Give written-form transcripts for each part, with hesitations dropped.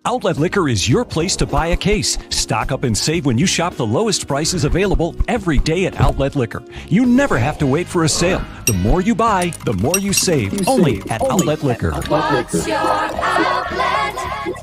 Outlet Liquor is your place to buy a case. Stock up and save when you shop the lowest prices available every day at Outlet Liquor. You never have to wait for a sale. The more you buy, the more you save. Only at Outlet Liquor. What's your outlet?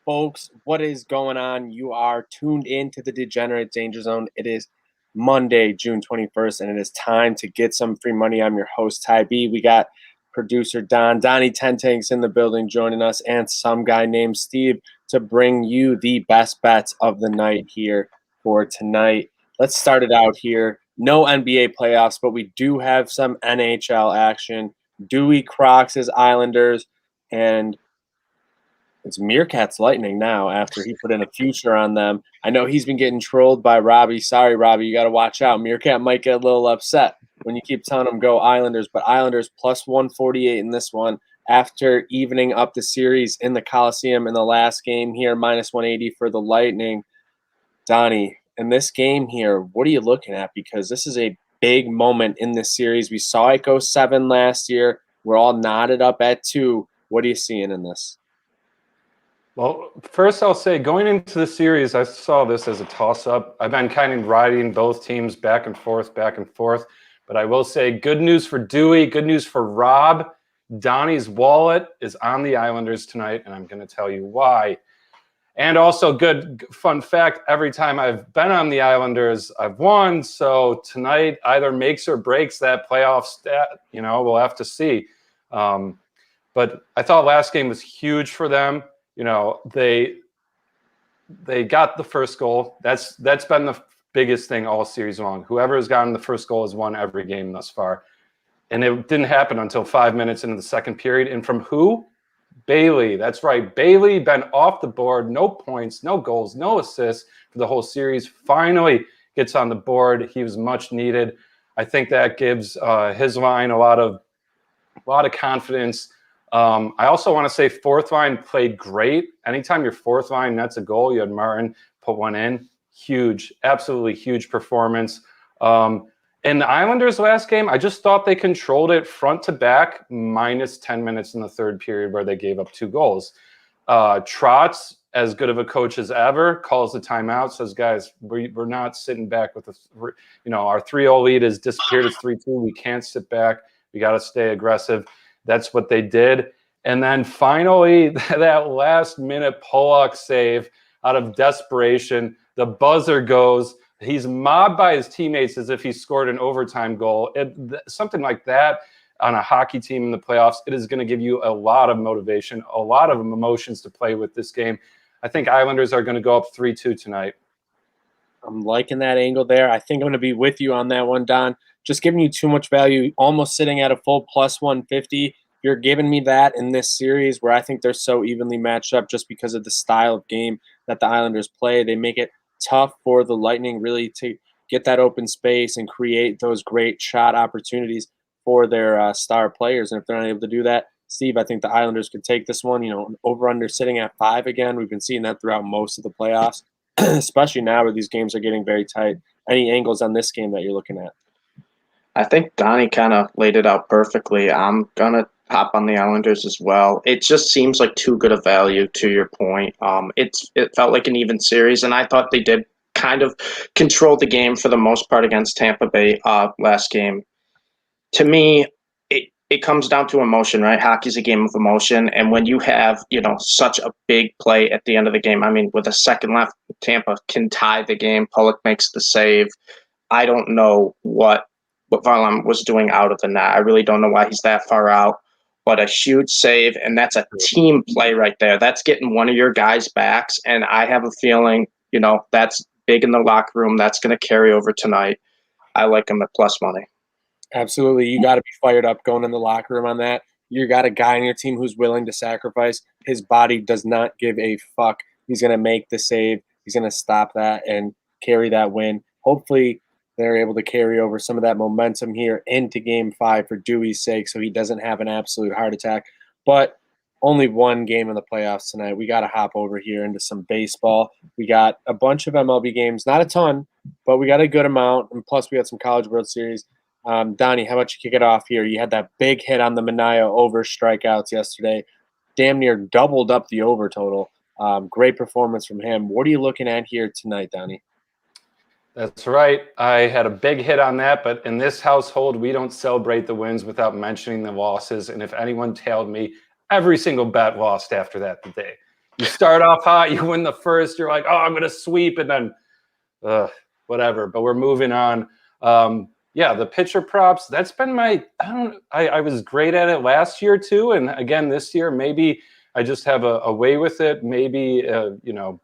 Folks, what is going on? You are tuned in to the Degenerate Danger Zone. It is Monday, June 21st, and it is time to get some free money. I'm your host, Ty B. We got producer Donnie 10 Tanks in the building joining us, and some guy named Steve to bring you the best bets of the night here for tonight. Let's start it out here. No NBA playoffs, but we do have some NHL action. Dewey Crocs' Islanders, and it's Meerkats Lightning now after he put in a future on them. I know he's been getting trolled by Robbie. Sorry, Robbie, you got to watch out. Meerkat might get a little upset when you keep telling him go Islanders, but Islanders plus 148 in this one after evening up the series in the Coliseum in the last game here, minus 180 for the Lightning. Donnie, in this game here, what are you looking at? Because this is a big moment in this series. We saw it go 7 last year. We're all knotted up at 2. What are you seeing in this? Well, first I'll say going into the series, I saw this as a toss-up. I've been kind of riding both teams back and forth. But I will say good news for Dewey, good news for Rob. Donnie's wallet is on the Islanders tonight, and I'm going to tell you why. And also good fun fact, every time I've been on the Islanders, I've won. So tonight either makes or breaks that playoff stat. You know, we'll have to see. But I thought last game was huge for them. You know, they got the first goal. That's been the biggest thing all series long. Whoever has gotten the first goal has won every game thus far. And it didn't happen until 5 minutes into the second period. And from who? Bailey. That's right. Bailey been off the board. No points, no goals, no assists for the whole series. Finally gets on the board. He was much needed. I think that gives his line a lot of confidence. I also want to say fourth line played great. Anytime your fourth line nets a goal, you had Martin put one in. Huge, absolutely huge performance. In the Islanders' last game, I just thought they controlled it front to back, minus 10 minutes in the third period where they gave up 2 goals. Trotz, as good of a coach as ever, calls the timeout, says, guys, we're not sitting back with our 3-0 lead has disappeared. It's 3-2. We can't sit back. We got to stay aggressive. That's what they did. And then finally, that last-minute Pollock save out of desperation. The buzzer goes. He's mobbed by his teammates as if he scored an overtime goal. Something like that on a hockey team in the playoffs, it is going to give you a lot of motivation, a lot of emotions to play with this game. I think Islanders are going to go up 3-2 tonight. I'm liking that angle there. I think I'm going to be with you on that one, Don. Just giving you too much value, almost sitting at a full plus 150. You're giving me that in this series where I think they're so evenly matched up just because of the style of game that the Islanders play. They make it tough for the Lightning really to get that open space and create those great shot opportunities for their star players. And if they're not able to do that, Steve, I think the Islanders could take this one. You know, over-under sitting at 5 again. We've been seeing that throughout most of the playoffs, especially now where these games are getting very tight. Any angles on this game that you're looking at? I think Donnie kind of laid it out perfectly. I'm going to hop on the Islanders as well. It just seems like too good a value, to your point. It felt like an even series, and I thought they did kind of control the game for the most part against Tampa Bay last game. To me, it comes down to emotion, right? Hockey's a game of emotion, and when you have, such a big play at the end of the game, I mean, with a second left, Tampa can tie the game. Pollock makes the save. I don't know what Varlam was doing out of the net. I really don't know why he's that far out, but a huge save, and that's a team play right there. That's getting one of your guys' backs, and I have a feeling, that's big in the locker room. That's going to carry over tonight. I like him at plus money. Absolutely. You got to be fired up going in the locker room on that. You got a guy on your team who's willing to sacrifice. His body does not give a fuck. He's going to make the save. He's going to stop that and carry that win. Hopefully, they're able to carry over some of that momentum here into Game 5 for Dewey's sake so he doesn't have an absolute heart attack. But only one game in the playoffs tonight. We got to hop over here into some baseball. We got a bunch of MLB games, not a ton, but we got a good amount. And plus, we had some College World Series. Donnie, how about you kick it off here? You had that big hit on the Manaea over strikeouts yesterday. damn near doubled up the over total. Great performance from him. What are you looking at here tonight, Donnie? That's right. I had a big hit on that, but in this household, we don't celebrate the wins without mentioning the losses. And if anyone tailed me, every single bet lost after that today. You start off hot, you win the first, you're like, oh, I'm going to sweep, and then whatever. But we're moving on. Yeah, the pitcher props, that's been I was great at it last year too. And again, this year, maybe I just have a way with it. Maybe, I'm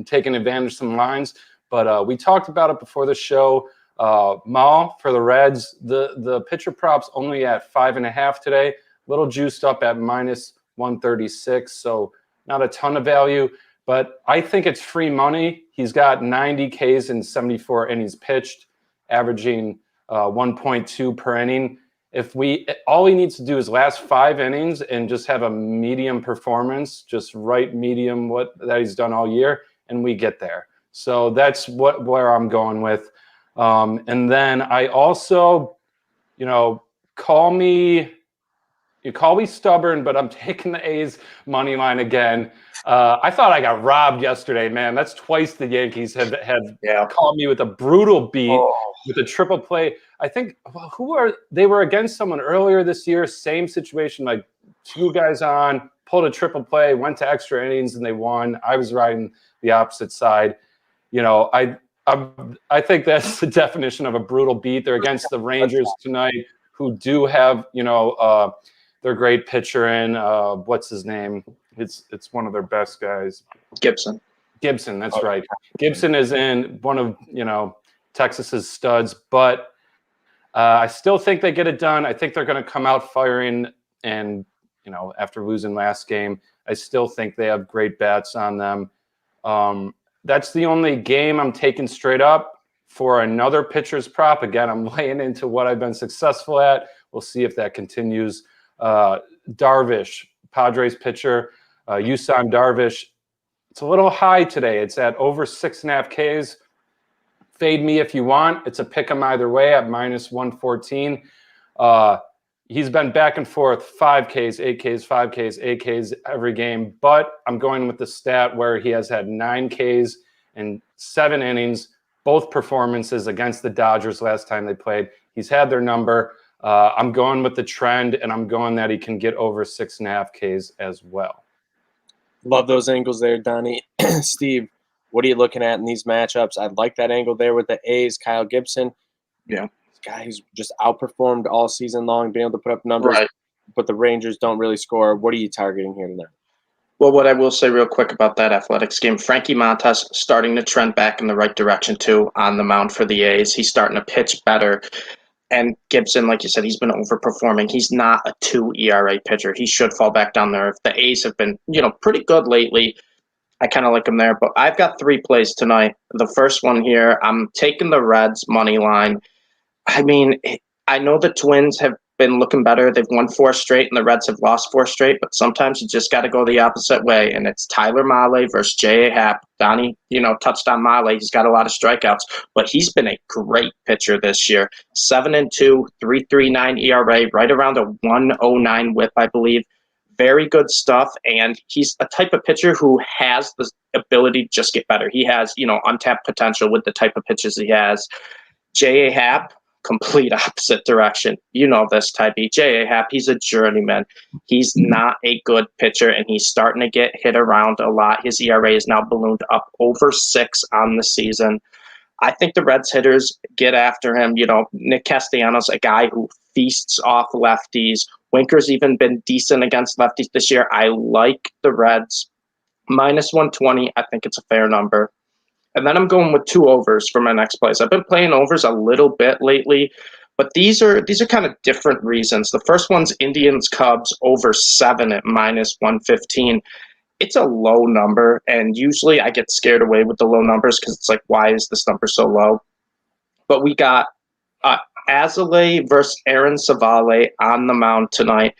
taking advantage of some lines. But we talked about it before the show. Mal for the Reds, the pitcher props only at 5.5 today, a little juiced up at -136, so not a ton of value. But I think it's free money. He's got 90 Ks in 74 innings pitched, averaging 1.2 per inning. All he needs to do is last 5 innings and just have a medium performance, just right medium that he's done all year, and we get there. So that's where I'm going with. And then I also, call me stubborn, but I'm taking the A's money line again. I thought I got robbed yesterday, man. That's twice the Yankees have called me with a brutal beat with a triple play. I think they were against someone earlier this year, same situation, like 2 guys on, pulled a triple play, went to extra innings, and they won. I was riding the opposite side. I think that's the definition of a brutal beat. They're against the Rangers tonight, who do have their great pitcher in what's his name? It's one of their best guys. Gibson, that's right. Gibson is in one of Texas's studs, but I still think they get it done. I think they're going to come out firing, and after losing last game, I still think they have great bats on them. That's the only game I'm taking straight up for another pitcher's prop. Again, I'm laying into what I've been successful at. We'll see if that continues. Darvish, Padres pitcher, Yusam Darvish. It's a little high today. It's at over 6.5 Ks. Fade me if you want. It's a pick 'em either way at -114. He's been back and forth 5 Ks, 8 Ks, 5 Ks, 8 Ks every game. But I'm going with the stat where he has had 9 Ks in 7 innings, both performances against the Dodgers last time they played. He's had their number. I'm going with the trend, and I'm going that he can get over 6.5 Ks as well. Love those angles there, Donnie. Steve, what are you looking at in these matchups? I like that angle there with the A's, Kyle Gibson. Yeah. Guy who's just outperformed all season long, being able to put up numbers, right. But the Rangers don't really score. What are you targeting here tonight? Well, what I will say real quick about that Athletics game, Frankie Montas starting to trend back in the right direction too on the mound for the A's. He's starting to pitch better. And Gibson, like you said, he's been overperforming. He's not a 2 ERA pitcher. He should fall back down there. If the A's have been, pretty good lately, I kind of like him there. But I've got 3 plays tonight. The first one here, I'm taking the Reds money line. I mean, I know the Twins have been looking better. They've won 4 straight, and the Reds have lost 4 straight. But sometimes you just got to go the opposite way, and it's Tyler Mahle versus J.A. Happ. Donnie, touched on Mahle. He's got a lot of strikeouts, but he's been a great pitcher this year. 7-2, 3.39 ERA, right around a 1.09 WHIP, I believe. Very good stuff, and he's a type of pitcher who has the ability to just get better. He has, untapped potential with the type of pitches he has. J.A. Happ, complete opposite direction. This type of J.A. Happ, he's a journeyman. He's not a good pitcher, and he's starting to get hit around a lot. His ERA is now ballooned up over 6 on the season. I think the Reds hitters get after him. Nick Castellanos, a guy who feasts off lefties. Winker's even been decent against lefties this year. I like the Reds. -120, I think it's a fair number. And then I'm going with 2 overs for my next place. I've been playing overs a little bit lately, but these are kind of different reasons. The first one's Indians Cubs over 7 at -115. It's a low number, and usually I get scared away with the low numbers because it's like, why is this number so low? But we got Azalea versus Aaron Savale on the mound tonight.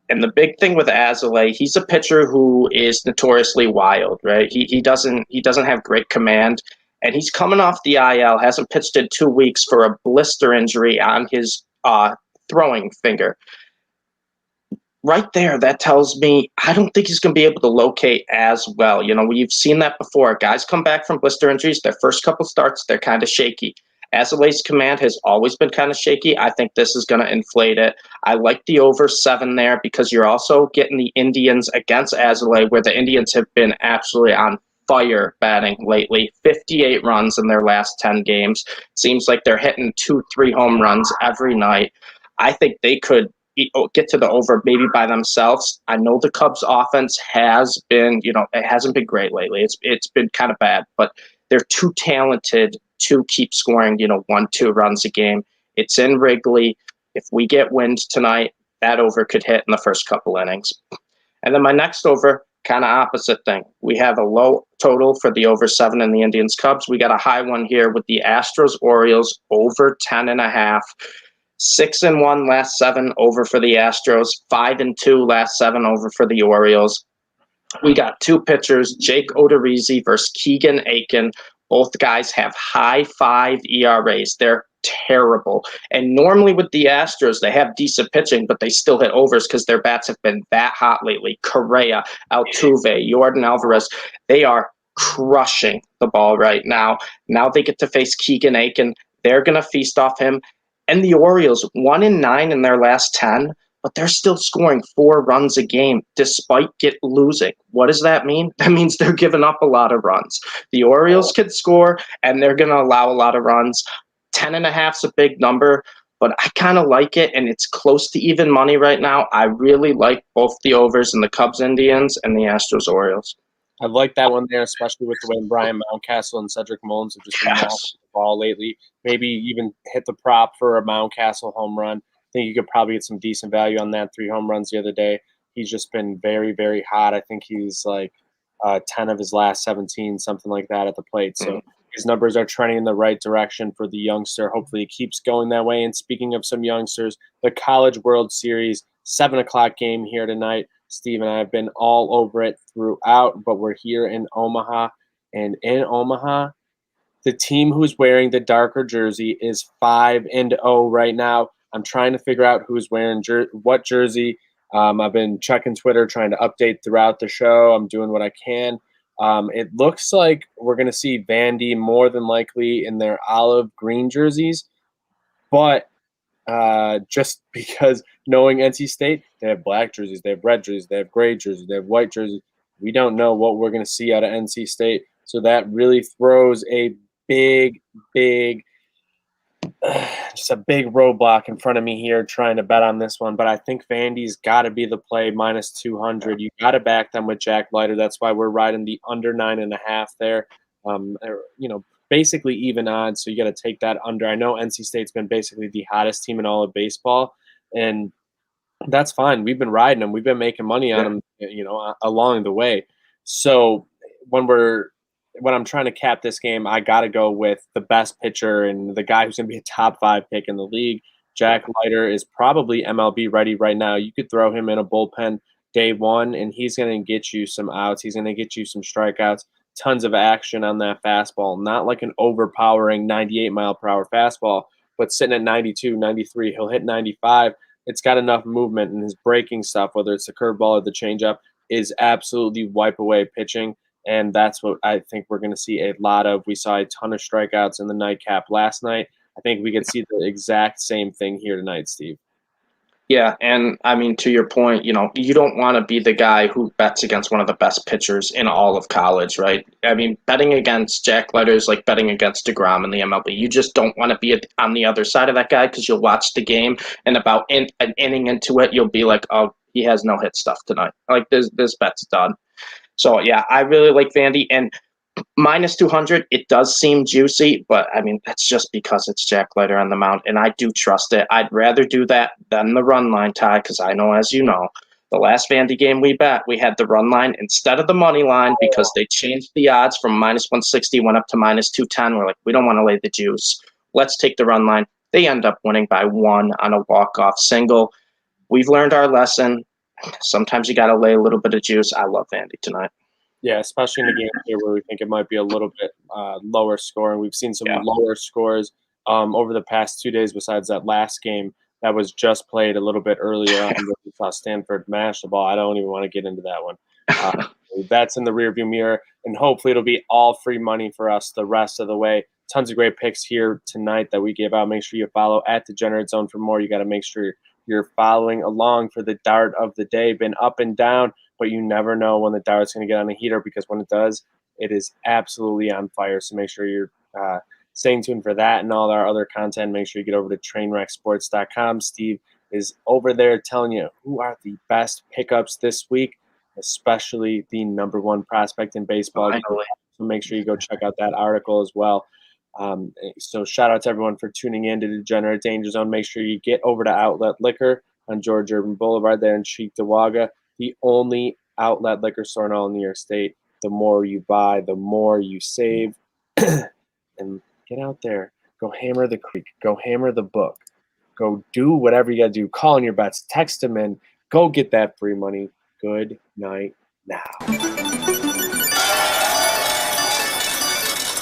And the big thing with Azalea, he's a pitcher who is notoriously wild, right? He doesn't have great command, and he's coming off the IL, hasn't pitched in 2 weeks for a blister injury on his throwing finger. right there, that tells me I don't think he's going to be able to locate as well. We've seen that before. Guys come back from blister injuries, their first couple starts, they're kind of shaky. Azolay's command has always been kind of shaky. I think this is going to inflate it. I like the over 7 there because you're also getting the Indians against Azalea, where the Indians have been absolutely on fire batting lately. 58 runs in their last 10 games. Seems like they're hitting 2-3 home runs every night. I think they could get to the over maybe by themselves. I know the Cubs offense has been, it hasn't been great lately. It's been kind of bad, but they're too talented to keep scoring, 1-2 runs a game. It's in Wrigley. If we get wind tonight, that over could hit in the first couple innings. And then my next over, kind of opposite thing. We have a low total for the over 7 in the Indians Cubs. We got a high one here with the Astros Orioles over 10.5. 6-1 last 7 over for the Astros. 5-2 last 7 over for the Orioles. We got 2 pitchers, Jake Odorizzi versus Keegan Aiken. Both guys have high 5 ERAs. They're terrible. And normally with the Astros, they have decent pitching, but they still hit overs because their bats have been that hot lately. Correa, Altuve, Jordan Alvarez, they are crushing the ball right now. Now they get to face Keegan Aiken. They're going to feast off him. And the Orioles, 1-9 in their last 10. But they're still scoring 4 runs a game despite losing. What does that mean? That means they're giving up a lot of runs. The Orioles can score, and they're going to allow a lot of runs. 10.5 is a big number, but I kind of like it, and it's close to even money right now. I really like both the overs in the Cubs Indians and the Astros Orioles. I like that one there, especially with the way Brian Mountcastle and Cedric Mullins have just been knocking the ball lately. Maybe even hit the prop for a Mountcastle home run. I think you could probably get some decent value on that. 3 home runs the other day. He's just been very, very hot. I think he's like 10 of his last 17, something like that at the plate. So his numbers are trending in the right direction for the youngster. Hopefully it keeps going that way. And speaking of some youngsters, the College World Series, 7 o'clock game here tonight. Steve and I have been all over it throughout, but we're here in Omaha. And in Omaha, the team who's wearing the darker jersey is 5-0 right now. I'm trying to figure out who's wearing what jersey. I've been checking Twitter, trying to update throughout the show. I'm doing what I can. It looks like we're going to see Vandy more than likely in their olive green jerseys. But just because knowing NC State, they have black jerseys, they have red jerseys, they have gray jerseys, they have white jerseys. We don't know what we're going to see out of NC State. So that really throws a big just a big roadblock in front of me here trying to bet on this one. But I think Vandy's got to be the play minus 200. You got to back them with Jack Leiter. That's why we're riding the under 9.5 there. Basically even odds. So you got to take that under. I know NC State's been basically the hottest team in all of baseball, and that's fine. We've been riding them. We've been making money on them, along the way. So when I'm trying to cap this game, I got to go with the best pitcher and the guy who's going to be a top 5 pick in the league. Jack Leiter is probably MLB ready right now. You could throw him in a bullpen day one, and he's going to get you some outs. He's going to get you some strikeouts, tons of action on that fastball. Not like an overpowering 98-mile-per-hour fastball, but sitting at 92, 93. He'll hit 95. It's got enough movement, and his breaking stuff, whether it's the curveball or the changeup, is absolutely wipe away pitching. And that's what I think we're going to see a lot of. We saw a ton of strikeouts in the nightcap last night. I think we could see the exact same thing here tonight, Steve. Yeah, and I mean, to your point, you don't want to be the guy who bets against one of the best pitchers in all of college, right? I mean, betting against Jack Leiter is like betting against DeGrom in the MLB. You just don't want to be on the other side of that guy because you'll watch the game, and about an inning into it, you'll be like, oh, he has no hit stuff tonight. Like, this bet's done. So, yeah, I really like Vandy. And minus 200, it does seem juicy, but, I mean, that's just because it's Jack Leiter on the mound, and I do trust it. I'd rather do that than the run line, Ty, because I know, as you know, the last Vandy game we bet, we had the run line instead of the money line because they changed the odds from minus 160, went up to minus 210. We're like, we don't want to lay the juice. Let's take the run line. They end up winning by 1 on a walk-off single. We've learned our lesson. Sometimes you got to lay a little bit of juice. I love Vandy tonight. Yeah, especially in the game here where we think it might be a little bit lower scoring. We've seen some lower scores over the past 2 days besides that last game that was just played a little bit earlier on. We saw Stanford mash the ball. I don't even want to get into that one. That's in the rearview mirror, and hopefully it'll be all free money for us the rest of the way. Tons of great picks here tonight that we gave out. Make sure you follow at Degenerate Zone for more. You got to make sure you're following along for the dart of the day. Been up and down, but you never know when the dart's going to get on a heater, because when it does, it is absolutely on fire. So make sure you're staying tuned for that and all our other content. Make sure you get over to trainwrecksports.com. Steve is over there telling you who are the best pickups this week, especially the number one prospect in baseball. Finally. So make sure you go check out that article as well. So shout out to everyone for tuning in to Degenerate Danger Zone. Make sure you get over to Outlet Liquor on George Urban Boulevard there in Cheektowaga, the only outlet liquor store in all of New York State. The more you buy, the more you save. And get out there. Go hammer the creek. Go hammer the book. Go do whatever you got to do. Call in your bets. Text them in. Go get that free money. Good night now.